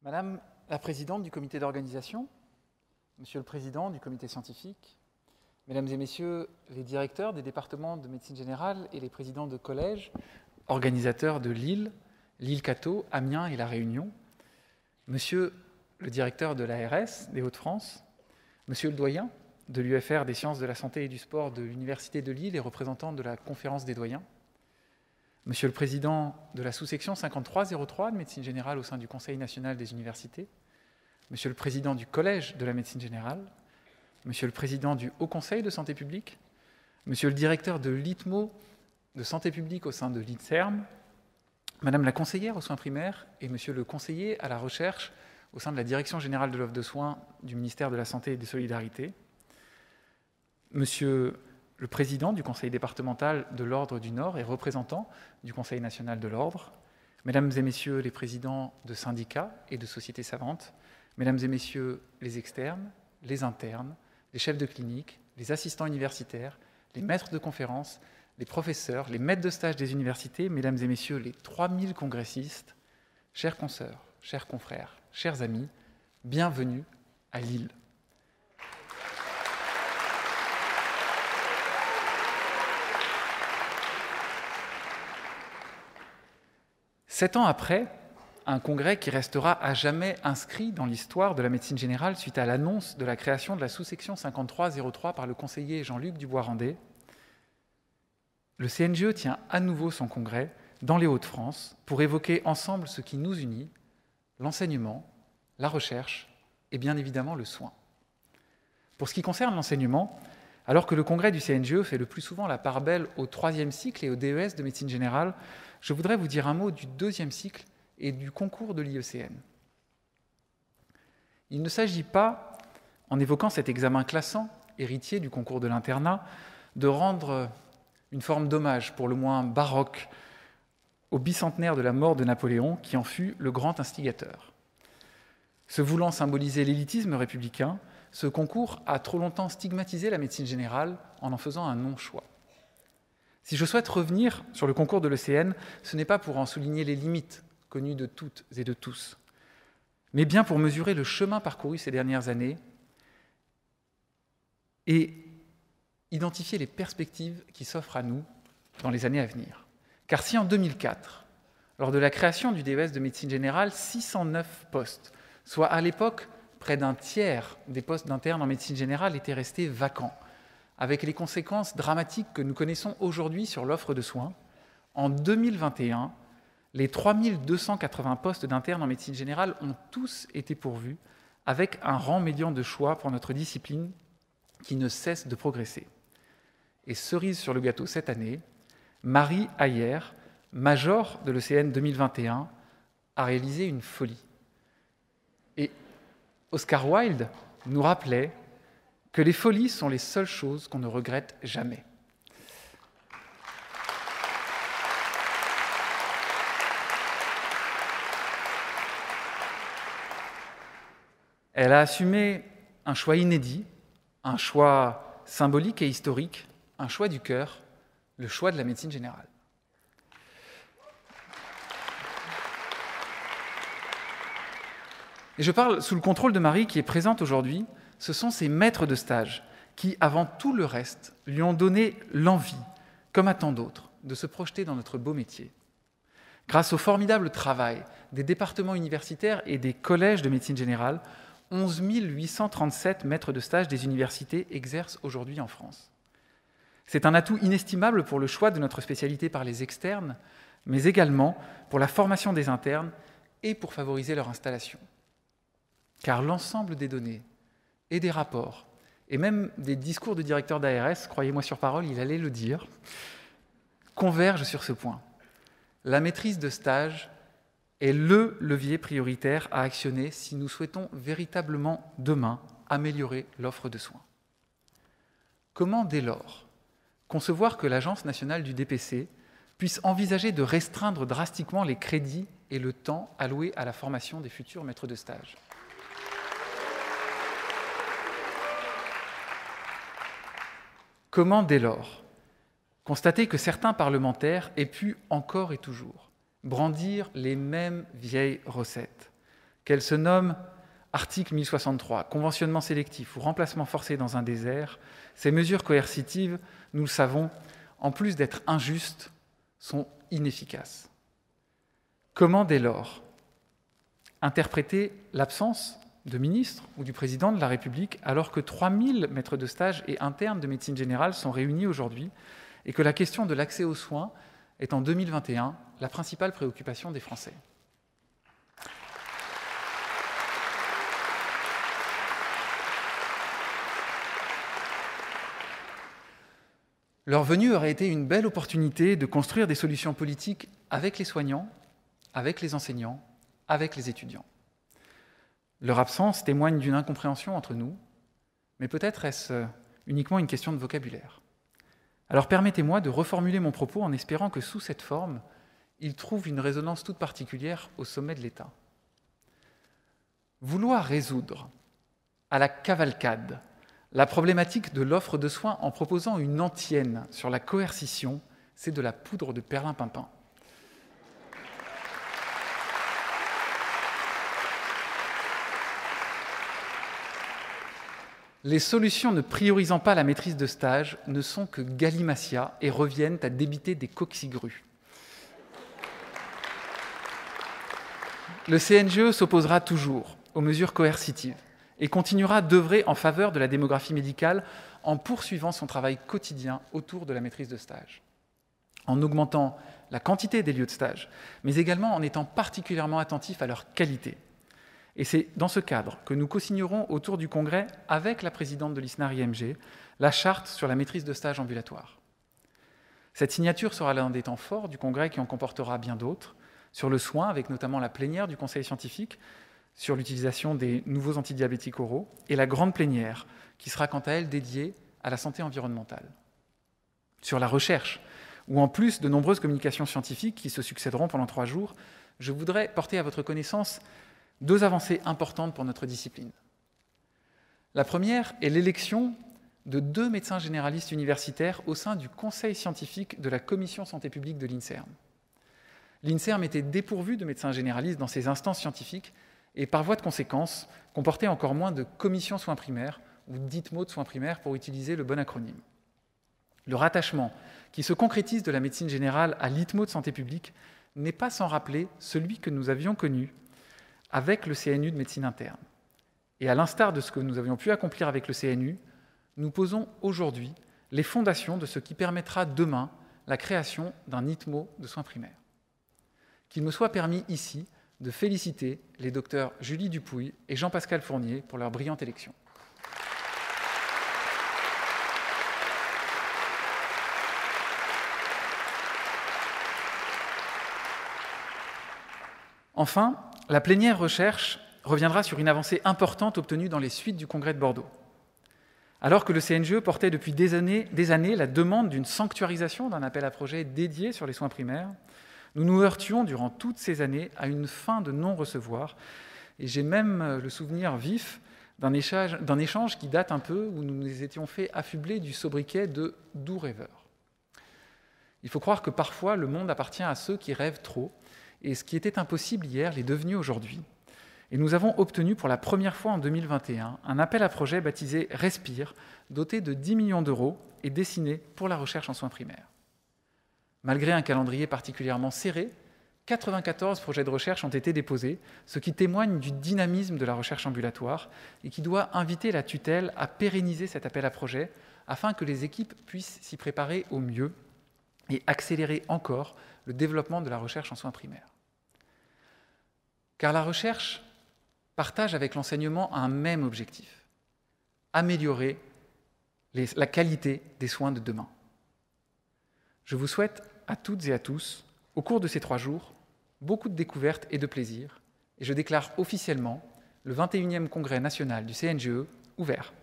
Madame la Présidente du Comité d'organisation, Monsieur le Président du Comité scientifique, Mesdames et Messieurs les directeurs des départements de médecine générale et les présidents de collèges, organisateurs de Lille, Lille-Cateau, Amiens et La Réunion, Monsieur le directeur de l'ARS des Hauts-de-France, Monsieur le doyen de l'UFR des sciences de la santé et du sport de l'Université de Lille et représentant de la Conférence des doyens, Monsieur le président de la sous-section 5303 de médecine générale au sein du Conseil national des universités, Monsieur le président du Collège de la médecine générale, Monsieur le président du Haut Conseil de santé publique, Monsieur le directeur de l'ITMO de santé publique au sein de l'INSERM, Madame la conseillère aux soins primaires et Monsieur le conseiller à la recherche au sein de la Direction générale de l'offre de soins du ministère de la Santé et des Solidarités, Monsieur le président du Conseil départemental de l'Ordre du Nord et représentant du Conseil national de l'Ordre, Mesdames et Messieurs les présidents de syndicats et de sociétés savantes, Mesdames et Messieurs les externes, les internes, les chefs de clinique, les assistants universitaires, les maîtres de conférences, les professeurs, les maîtres de stage des universités, Mesdames et Messieurs les 3000 congressistes, chers consoeurs, chers confrères, chers amis, bienvenue à Lille. Sept ans après, un congrès qui restera à jamais inscrit dans l'histoire de la médecine générale suite à l'annonce de la création de la sous-section 5303 par le conseiller Jean-Luc Dubois-Randé, le CNGE tient à nouveau son congrès dans les Hauts-de-France pour évoquer ensemble ce qui nous unit, l'enseignement, la recherche et bien évidemment le soin. Pour ce qui concerne l'enseignement, alors que le congrès du CNGE fait le plus souvent la part belle au 3e cycle et au DES de médecine générale, je voudrais vous dire un mot du 2e cycle et du concours de l'IECN. Il ne s'agit pas, en évoquant cet examen classant, héritier du concours de l'internat, de rendre une forme d'hommage, pour le moins baroque, au bicentenaire de la mort de Napoléon, qui en fut le grand instigateur. Se voulant symboliser l'élitisme républicain, ce concours a trop longtemps stigmatisé la médecine générale en faisant un non-choix. Si je souhaite revenir sur le concours de l'ECN, ce n'est pas pour en souligner les limites connues de toutes et de tous, mais bien pour mesurer le chemin parcouru ces dernières années et identifier les perspectives qui s'offrent à nous dans les années à venir. Car si en 2004, lors de la création du DES de médecine générale, 609 postes, soit à l'époque près d'un tiers des postes d'internes en médecine générale étaient restés vacants, avec les conséquences dramatiques que nous connaissons aujourd'hui sur l'offre de soins, en 2021, les 3280 postes d'internes en médecine générale ont tous été pourvus, avec un rang médian de choix pour notre discipline qui ne cesse de progresser. Et cerise sur le gâteau cette année, Marie Ayer, major de l'ECN 2021, a réalisé une folie. Et Oscar Wilde nous rappelait que les folies sont les seules choses qu'on ne regrette jamais. Elle a assumé un choix inédit, un choix symbolique et historique, un choix du cœur, le choix de la médecine générale. Et je parle sous le contrôle de Marie qui est présente aujourd'hui. Ce sont ses maîtres de stage qui, avant tout le reste, lui ont donné l'envie, comme à tant d'autres, de se projeter dans notre beau métier. Grâce au formidable travail des départements universitaires et des collèges de médecine générale, 11 837 maîtres de stage des universités exercent aujourd'hui en France. C'est un atout inestimable pour le choix de notre spécialité par les externes, mais également pour la formation des internes et pour favoriser leur installation. Car l'ensemble des données et des rapports, et même des discours de directeurs d'ARS, croyez-moi sur parole, il allait le dire, convergent sur ce point. La maîtrise de stage est le levier prioritaire à actionner si nous souhaitons véritablement, demain, améliorer l'offre de soins. Comment, dès lors, concevoir que l'Agence nationale du DPC puisse envisager de restreindre drastiquement les crédits et le temps alloués à la formation des futurs maîtres de stage ? Comment, dès lors, constater que certains parlementaires aient pu encore et toujours brandir les mêmes vieilles recettes, Qu'elle se nomme article 1063, conventionnement sélectif ou remplacement forcé dans un désert, ces mesures coercitives, nous le savons, en plus d'être injustes, sont inefficaces. Comment, dès lors, interpréter l'absence de ministre ou du président de la République alors que 3000 maîtres de stage et internes de médecine générale sont réunis aujourd'hui et que la question de l'accès aux soins est en 2021 la principale préoccupation des Français ? Leur venue aurait été une belle opportunité de construire des solutions politiques avec les soignants, avec les enseignants, avec les étudiants. Leur absence témoigne d'une incompréhension entre nous, mais peut-être est-ce uniquement une question de vocabulaire. Alors permettez-moi de reformuler mon propos en espérant que sous cette forme, il trouve une résonance toute particulière au sommet de l'État. Vouloir résoudre à la cavalcade la problématique de l'offre de soins en proposant une antienne sur la coercition, c'est de la poudre de perlimpinpin. Les solutions ne priorisant pas la maîtrise de stage ne sont que galimatia et reviennent à débiter des coquilles-grues. Le CNGE s'opposera toujours aux mesures coercitives et continuera d'œuvrer en faveur de la démographie médicale en poursuivant son travail quotidien autour de la maîtrise de stage, en augmentant la quantité des lieux de stage, mais également en étant particulièrement attentif à leur qualité. Et c'est dans ce cadre que nous co-signerons autour du Congrès, avec la présidente de l'ISNAR-IMG, la charte sur la maîtrise de stage ambulatoire. Cette signature sera l'un des temps forts du Congrès qui en comportera bien d'autres, sur le soin, avec notamment la plénière du Conseil scientifique, sur l'utilisation des nouveaux antidiabétiques oraux, et la grande plénière, qui sera quant à elle dédiée à la santé environnementale. Sur la recherche, où en plus de nombreuses communications scientifiques qui se succéderont pendant 3 jours, je voudrais porter à votre connaissance 2 avancées importantes pour notre discipline. La première est l'élection de 2 médecins généralistes universitaires au sein du Conseil scientifique de la Commission santé publique de l'INSERM. L'INSERM était dépourvu de médecins généralistes dans ses instances scientifiques et par voie de conséquence, comportait encore moins de commissions soins primaires ou d'ITMO de soins primaires pour utiliser le bon acronyme. Le rattachement qui se concrétise de la médecine générale à l'ITMO de santé publique n'est pas sans rappeler celui que nous avions connu avec le CNU de médecine interne. Et à l'instar de ce que nous avions pu accomplir avec le CNU, nous posons aujourd'hui les fondations de ce qui permettra demain la création d'un ITMO de soins primaires. Qu'il me soit permis ici de féliciter les docteurs Julie Dupouille et Jean-Pascal Fournier pour leur brillante élection. Enfin, la plénière recherche reviendra sur une avancée importante obtenue dans les suites du Congrès de Bordeaux. Alors que le CNGE portait depuis des années la demande d'une sanctuarisation d'un appel à projets dédié sur les soins primaires, nous nous heurtions durant toutes ces années à une fin de non-recevoir. Et j'ai même le souvenir vif d'un échange qui date un peu, où nous nous étions fait affubler du sobriquet de « doux rêveurs ». Il faut croire que parfois le monde appartient à ceux qui rêvent trop, et ce qui était impossible hier l'est devenu aujourd'hui. Et nous avons obtenu pour la première fois en 2021 un appel à projet baptisé « Respire », doté de 10 millions d'euros et destiné pour la recherche en soins primaires. Malgré un calendrier particulièrement serré, 94 projets de recherche ont été déposés, ce qui témoigne du dynamisme de la recherche ambulatoire et qui doit inviter la tutelle à pérenniser cet appel à projet afin que les équipes puissent s'y préparer au mieux et accélérer encore le développement de la recherche en soins primaires. Car la recherche partage avec l'enseignement un même objectif: améliorer la qualité des soins de demain. Je vous souhaite à toutes et à tous, au cours de ces 3 jours, beaucoup de découvertes et de plaisir, et je déclare officiellement le 21e Congrès national du CNGE ouvert.